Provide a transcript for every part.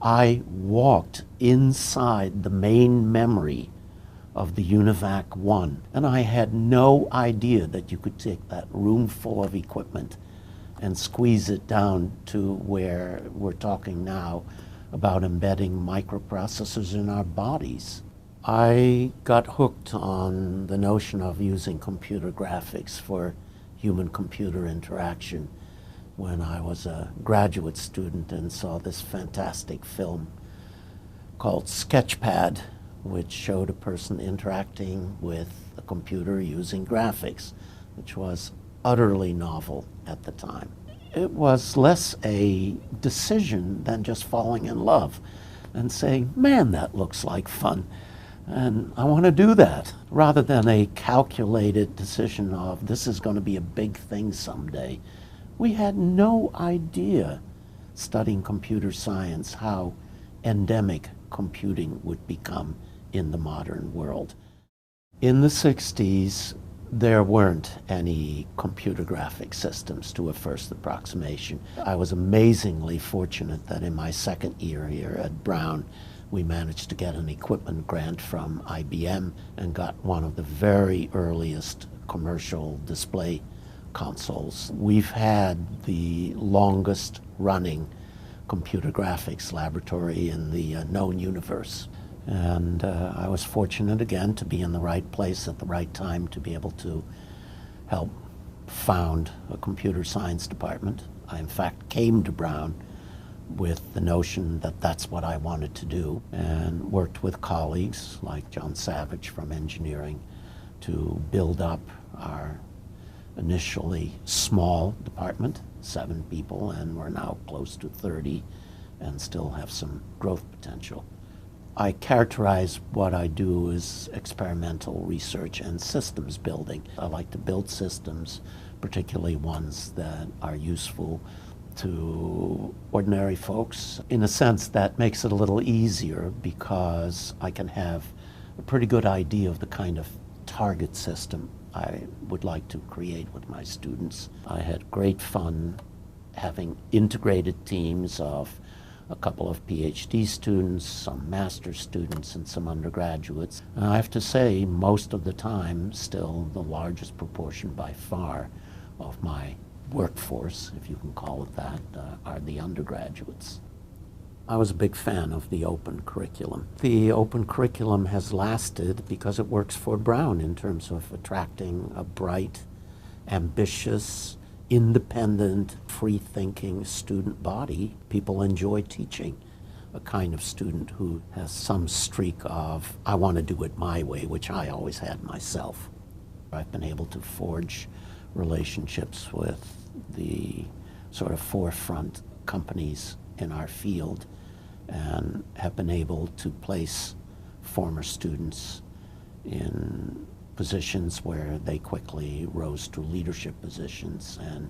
I walked inside the main memory of the UNIVAC 1, and I had no idea that you could take that room full of equipment and squeeze it down to where we're talking now about embedding microprocessors in our bodies. I got hooked on the notion of using computer graphics for human-computer interaction when I was a graduate student and saw this fantastic film called Sketchpad, which showed a person interacting with a computer using graphics, which was utterly novel at the time. It was less a decision than just falling in love and saying, man, that looks like fun, and I want to do that, rather than a calculated decision of this is going to be a big thing someday. We had no idea, studying computer science, how endemic computing would become in the modern world. In the 60s, there weren't any computer graphic systems to a first approximation. I was amazingly fortunate that in my second year here at Brown, we managed to get an equipment grant from IBM and got one of the very earliest commercial display consoles. We've had the longest running computer graphics laboratory in the known universe. And I was fortunate again to be in the right place at the right time to be able to help found a computer science department. I in fact came to Brown with the notion that that's what I wanted to do, and worked with colleagues like John Savage from engineering to build up our initially small department, 7 people, and we're now close to 30 and still have some growth potential. I characterize what I do as experimental research and systems building. I like to build systems, particularly ones that are useful to ordinary folks. In a sense, that makes it a little easier because I can have a pretty good idea of the kind of target system I would like to create with my students. I had great fun having integrated teams of a couple of PhD students, some master's students, and some undergraduates. And I have to say, most of the time, still the largest proportion by far of my workforce, if you can call it that, are the undergraduates. I was a big fan of the open curriculum. The open curriculum has lasted because it works for Brown in terms of attracting a bright, ambitious, independent, free-thinking student body. People enjoy teaching a kind of student who has some streak of, I want to do it my way, which I always had myself. I've been able to forge relationships with the sort of forefront companies in our field and have been able to place former students in positions where they quickly rose to leadership positions. And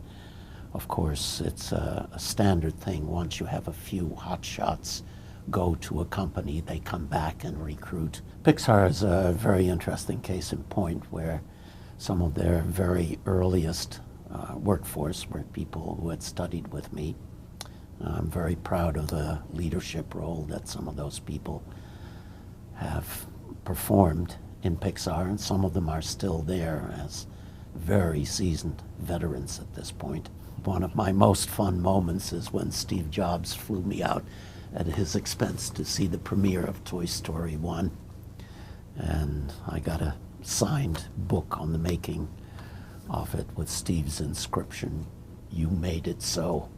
of course, it's a standard thing. Once you have a few hotshots go to a company, they come back and recruit. Pixar is a very interesting case in point where some of their very earliest workforce were people who had studied with me. I'm very proud of the leadership role that some of those people have performed in Pixar, and some of them are still there as very seasoned veterans at this point. One of my most fun moments is when Steve Jobs flew me out at his expense to see the premiere of Toy Story 1. And I got a signed book on the making of it with Steve's inscription, "You made it so."